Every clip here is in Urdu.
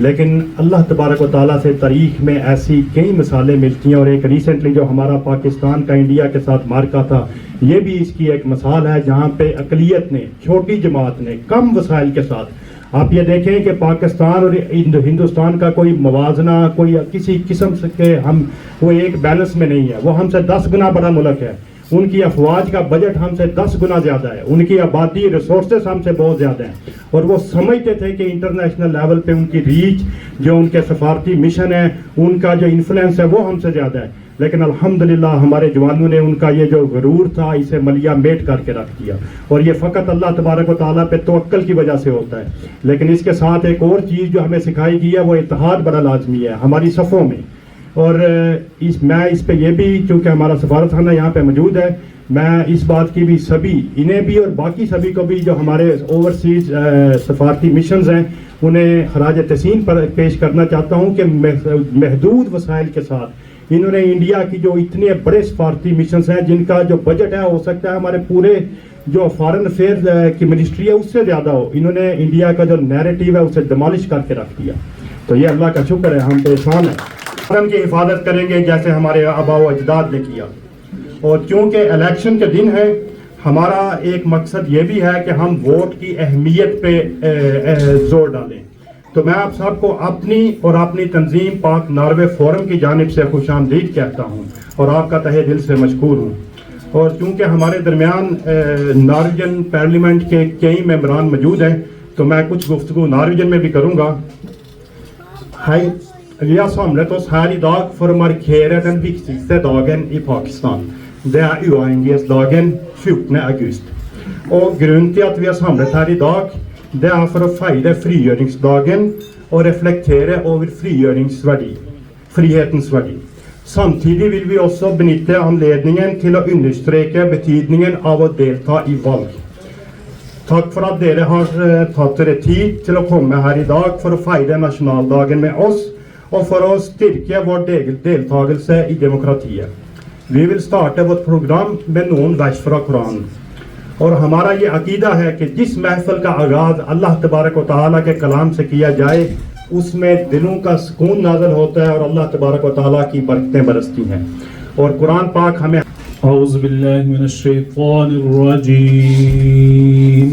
لیکن اللہ تبارک و تعالیٰ سے تاریخ میں ایسی کئی مثالیں ملتی ہیں، اور ایک ریسنٹلی جو ہمارا پاکستان کا انڈیا کے ساتھ مارکا تھا، یہ بھی اس کی ایک مثال ہے، جہاں پہ اقلیت نے، چھوٹی جماعت نے کم وسائل کے ساتھ، آپ یہ دیکھیں کہ پاکستان اور ہندوستان کا کوئی موازنہ، کوئی کسی قسم سے وہ ایک بیلنس میں نہیں ہے، وہ ہم سے 10 گنا بڑا ملک ہے، ان کی افواج کا بجٹ ہم سے 10 گنا زیادہ ہے، ان کی آبادی ریسورسز ہم سے بہت زیادہ ہیں، اور وہ سمجھتے تھے کہ انٹرنیشنل لیول پہ ان کی ریچ، جو ان کے سفارتی مشن ہے، ان کا جو انفلوئنس ہے وہ ہم سے زیادہ ہے، لیکن الحمدللہ ہمارے جوانوں نے ان کا یہ جو غرور تھا اسے ملیا میٹ کر کے رکھ دیا، اور یہ فقط اللہ تبارک و تعالیٰ پہ توکل کی وجہ سے ہوتا ہے۔ لیکن اس کے ساتھ ایک اور چیز جو ہمیں سکھائی گئی ہے وہ اتحاد بڑا لازمی ہے ہماری صفوں میں، اور میں اس پہ یہ بھی، چونکہ ہمارا سفارت خانہ یہاں پہ موجود ہے، میں اس بات کی بھی سبھی انہیں بھی اور باقی سبھی کو بھی جو ہمارے اوورسیز سفارتی مشنز ہیں انہیں خراج تحسین پر پیش کرنا چاہتا ہوں کہ محدود وسائل کے ساتھ انہوں نے انڈیا کی جو اتنے بڑے سفارتی مشنز ہیں جن کا جو بجٹ ہے ہو سکتا ہے ہمارے پورے جو فارن افیئرز کی منسٹری ہے اس سے زیادہ ہو، انہوں نے انڈیا کا جو نیریٹیو ہے اسے ڈیمالش کر کے رکھ دیا، تو یہ اللہ کا شکر ہے، ہم پہ احسان ہے۔ حرم کی حفاظت کریں گے جیسے ہمارے آباء و اجداد نے کیا، اور چونکہ الیکشن کے دن ہے، ہمارا ایک مقصد یہ بھی ہے کہ ہم ووٹ کی اہمیت پہ زور ڈالیں، تو میں آپ سب کو اپنی اور اپنی تنظیم پاک ناروے فورم کی جانب سے خوش آمدید کہتا ہوں، اور آپ کا تہہ دل سے مشکور ہوں، اور چونکہ ہمارے درمیان نارویجن پارلیمنٹ کے کئی ممبران موجود ہیں تو میں کچھ گفتگو نارویجن میں بھی کروں گا۔ Vi har samlet oss her i dag for å markere den viktigste dagen i Pakistan. Det er uavhengighetsdagen 14. august. Og grunnen til at vi er samlet her i dag, det er for å feire frigjøringsdagen og reflektere over frihetens verdi. Samtidig vil vi også benytte anledningen til å understreke betydningen av å delta i valg. Takk for at dere har tatt dere tid til å komme her i dag for å feire nasjonaldagen med oss, og for å styrke vår deltakelse i demokratiet. Vi vil starte vårt program med noen vers fra Koranen. اور ہمارا یہ عقیدہ ہے کہ جس محفل کا آغاز اللہ تبارک و تعالیٰ کے کلام سے کیا جائے اس میں دلوں کا سکون نازل ہوتا ہے اور اللہ تبارک و تعالیٰ کی برکتیں برستی ہیں، اور قرآن پاک ہمیں اعوذ باللہ من الشیطان الرجیم،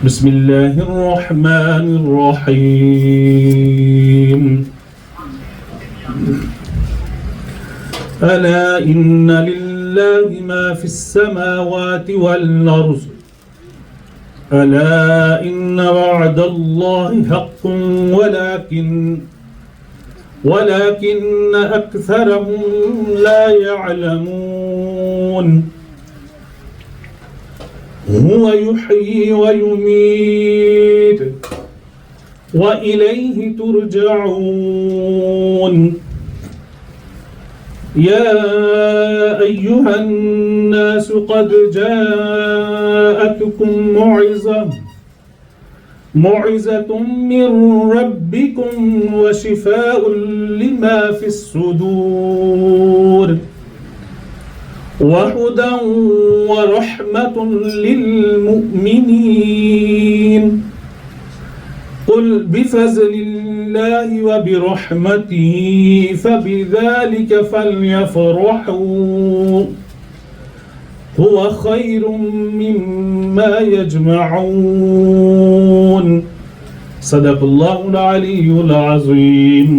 بسم اللہ الرحمن الرحیم، الا ان للہ ما فی السماوات والارض الا ان وعد اللہ حق ولكن اکثرهم لا يعلمون، هو يحيي ويميت وإليه ترجعون، يا أيها الناس قد جاءتكم موعظة من ربكم وشفاء لما في الصدور وهدى ورحمة للمؤمنين، قل بفضل الله وبرحمته فبذلك فليفرحوا هو خير مما يجمعون، صدق الله العلي العظيم۔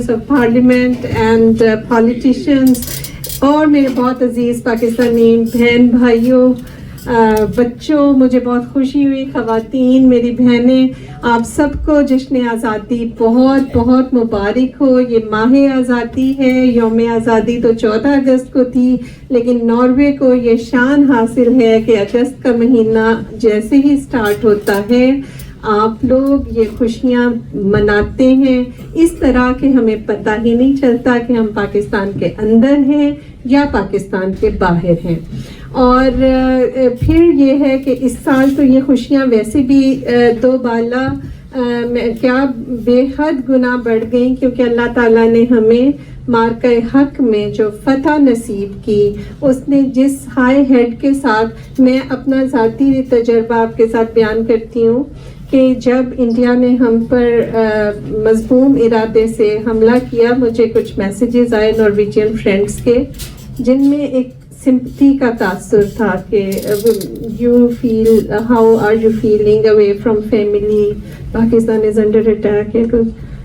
members of parliament and politicians اور میرے بہت عزیز پاکستانی بہن بھائیوں بچوں، مجھے بہت خوشی ہوئی، خواتین میری بہنیں، آپ سب کو جشن آزادی بہت بہت مبارک ہو۔ یہ ماہ آزادی ہے، یوم آزادی تو 14 اگست کو تھی، لیکن ناروے کو یہ شان حاصل ہے کہ اگست کا مہینہ جیسے ہی سٹارٹ ہوتا ہے آپ لوگ یہ خوشیاں مناتے ہیں اس طرح کہ ہمیں پتہ ہی نہیں چلتا کہ ہم پاکستان کے اندر ہیں یا پاکستان کے باہر ہیں۔ اور پھر یہ ہے کہ اس سال تو یہ خوشیاں ویسے بھی دو بالا کیا بے حد گنا بڑھ گئیں، کیونکہ اللہ تعالیٰ نے ہمیں مارکہ حق میں جو فتح نصیب کی، اس نے جس ہائی ہیڈ کے ساتھ، میں اپنا ذاتی تجربہ آپ کے ساتھ بیان کرتی ہوں کہ جب انڈیا نے ہم پر مذموم ارادے سے حملہ کیا، مجھے کچھ میسیجز آئے نارویجین فرینڈس کے جن میں ایک سمپتھی کا تاثر تھا کہ you feel how are you feeling away from family, Pakistan is under attack,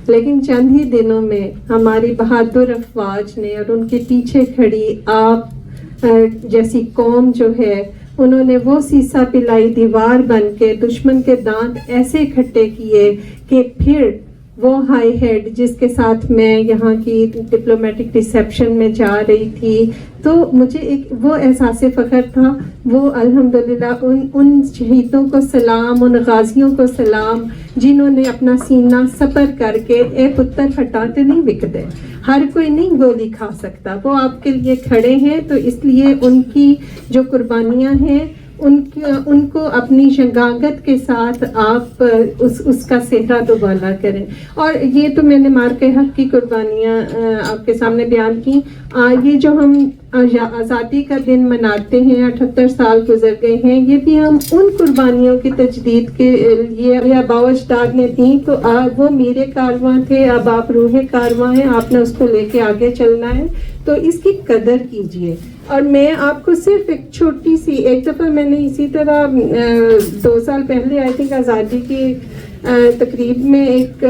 لیکن چند ہی دنوں میں ہماری بہادر افواج نے اور ان کے پیچھے کھڑی آپ جیسی قوم جو ہے، انہوں نے وہ سیسا پلائی دیوار بن کے دشمن کے دانت ایسے کھٹے کیے کہ پھر وہ ہائی ہیڈ جس کے ساتھ میں یہاں کی ڈپلومیٹک ریسیپشن میں جا رہی تھی، تو مجھے ایک وہ احساس فخر تھا۔ وہ الحمدللہ ان شہیدوں کو سلام، ان غازیوں کو سلام جنہوں نے اپنا سینہ سپر کر کے، اے پتر ہٹاتے نہیں وکدے، ہر کوئی نہیں گولی کھا سکتا، وہ آپ کے لیے کھڑے ہیں، تو اس لیے ان کی جو قربانیاں ہیں ان کو اپنی شجاعت کے ساتھ آپ اس کا صحرا دوبالا کریں۔ اور یہ تو میں نے مارکہ حق کی قربانیاں آپ کے سامنے بیان کی۔ یہ جو ہم آزادی کا دن مناتے ہیں، 78 سال گزر گئے ہیں، یہ بھی ہم ان قربانیوں کی تجدید کے لیے آباء و اجداد نے دی، تو وہ میرے کارواں تھے، اب آپ روح کارواں ہیں، آپ نے اس کو لے کے آگے چلنا ہے، تو اس کی قدر کیجئے۔ اور میں آپ کو صرف ایک چھوٹی سی، ایک دفعہ میں نے اسی طرح 2 سال پہلے آئی تھنک آزادی کی تقریب میں ایک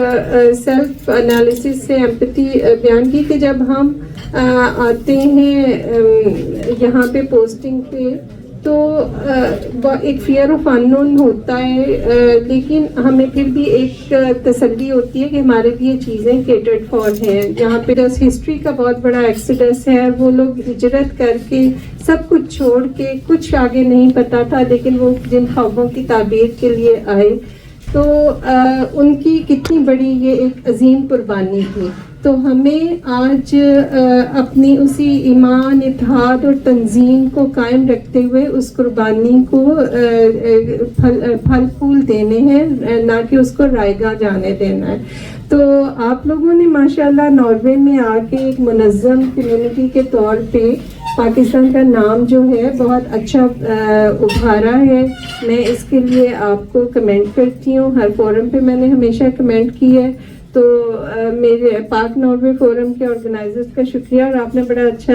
سیلف انالیسس سے ایمپتھی بیان کی کہ جب ہم آتے ہیں یہاں پہ پوسٹنگ پہ تو ایک فیئر آف ان نون ہوتا ہے، لیکن ہمیں پھر بھی ایک تسلی ہوتی ہے کہ ہمارے لیے چیزیں کیٹرڈ فار ہیں۔ یہاں پہ ہسٹری کا بہت بڑا ایکسیڈس ہے، وہ لوگ ہجرت کر کے سب کچھ چھوڑ کے، کچھ آگے نہیں پتا تھا لیکن وہ جن خوابوں کی تعبیر کے لیے آئے، تو ان کی کتنی بڑی یہ ایک عظیم قربانی تھی۔ تو ہمیں آج اپنی اسی ایمان، اتحاد اور تنظیم کو قائم رکھتے ہوئے اس قربانی کو پھل پھول دینے ہیں، نہ کہ اس کو رائے گاہ جانے دینا ہے۔ تو آپ لوگوں نے ماشاءاللہ ناروے میں آ کے ایک منظم کمیونٹی کے طور پہ پاکستان کا نام جو ہے بہت اچھا ابھارا ہے۔ میں اس کے لیے آپ کو کمنٹ کرتی ہوں، ہر فورم پہ میں نے ہمیشہ کمنٹ کی ہے، تو میرے پاک ناروے فورم کے آرگنائزرز کا شکریہ، اور آپ نے بڑا اچھا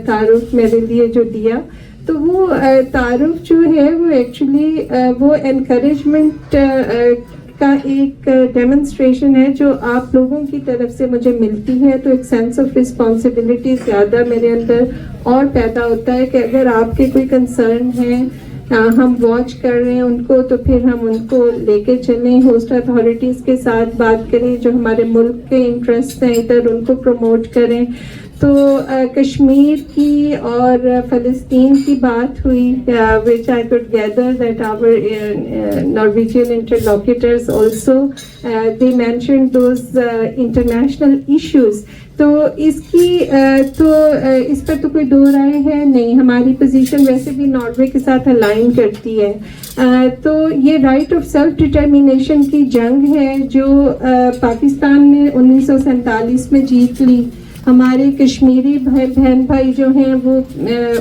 تعارف میرے لیے جو دیا۔ تو وہ تعارف جو ہے وہ ایکچولی وہ انکریجمنٹ کا ایک ڈیمونسٹریشن ہے جو آپ لوگوں کی طرف سے مجھے ملتی ہے، تو ایک سینس آف رسپانسبلٹی زیادہ میرے اندر اور پیدا ہوتا ہے کہ اگر آپ کے کوئی کنسرن ہیں، ہم واچ کر رہے ہیں ان کو، تو پھر ہم ان کو لے کے چلیں، ہوسٹ اتھارٹیز کے ساتھ بات کریں، جو ہمارے ملک کے انٹرسٹ ہیں ادھر ان کو پروموٹ کریں۔ تو کشمیر کی اور فلسطین کی بات ہوئی، which I could gather that our Norwegian interlocutors also they mentioned those international issues۔ تو اس پر تو کوئی دو رائے ہے نہیں، ہماری پوزیشن ویسے بھی ناروے کے ساتھ الائن کرتی ہے۔ تو یہ رائٹ آف سیلف ڈٹرمینیشن کی جنگ ہے جو پاکستان نے 1947 میں جیت لی۔ ہمارے کشمیری بہن بھائی جو ہیں وہ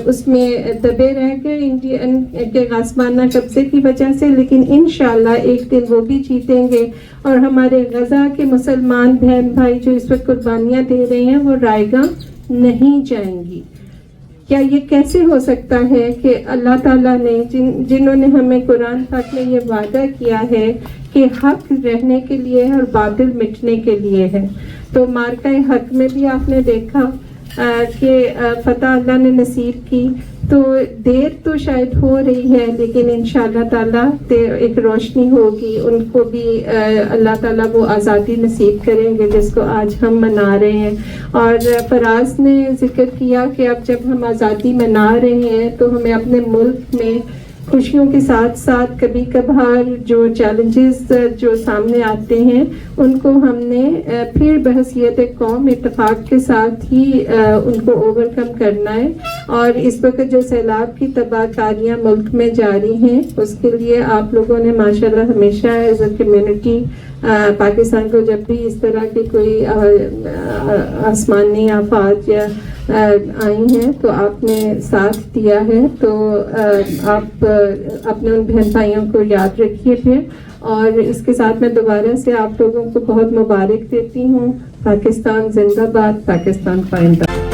اس میں دبے رہ گئے انڈین کے غاصبانہ قبضے کی وجہ سے، لیکن انشاءاللہ ایک دن وہ بھی جیتیں گے، اور ہمارے غزہ کے مسلمان بہن بھائی جو اس وقت قربانیاں دے رہے ہیں وہ رائے گاہ نہیں جائیں گی۔ کیا یہ کیسے ہو سکتا ہے کہ اللہ تعالیٰ نے جنہوں نے ہمیں قرآن پاک میں یہ وعدہ کیا ہے کہ حق رہنے کے لیے ہے اور باطل مٹنے کے لیے ہے. تو مارکہ حق میں بھی آپ نے دیکھا کہ فتح اللہ نے نصیب کی. تو دیر تو شاید ہو رہی ہے لیکن انشاءاللہ تعالیٰ ایک روشنی ہوگی. ان کو بھی اللہ تعالیٰ وہ آزادی نصیب کریں گے جس کو آج ہم منا رہے ہیں. اور فراز نے ذکر کیا کہ اب جب ہم آزادی منا رہے ہیں تو ہمیں اپنے ملک میں خوشیوں کے ساتھ ساتھ کبھی کبھار جو چیلنجز جو سامنے آتے ہیں ان کو ہم نے پھر بحیثیت قوم اتفاق کے ساتھ ہی ان کو اوور کم کرنا ہے. اور اس وقت جو سیلاب کی تباہ کاریاں ملک میں جاری ہیں اس کے لیے آپ لوگوں نے ماشاءاللہ ہمیشہ ایز اے کمیونٹی پاکستان کو جب بھی اس طرح کی کوئی آسمانی آفات یا آئی ہیں تو آپ نے ساتھ دیا ہے. تو آپ اپنے ان بہن بھائیوں کو یاد رکھیے پھر. اور اس کے ساتھ میں دوبارہ سے آپ لوگوں کو بہت مبارک دیتی ہوں. پاکستان زندہ باد، پاکستان پائندہ.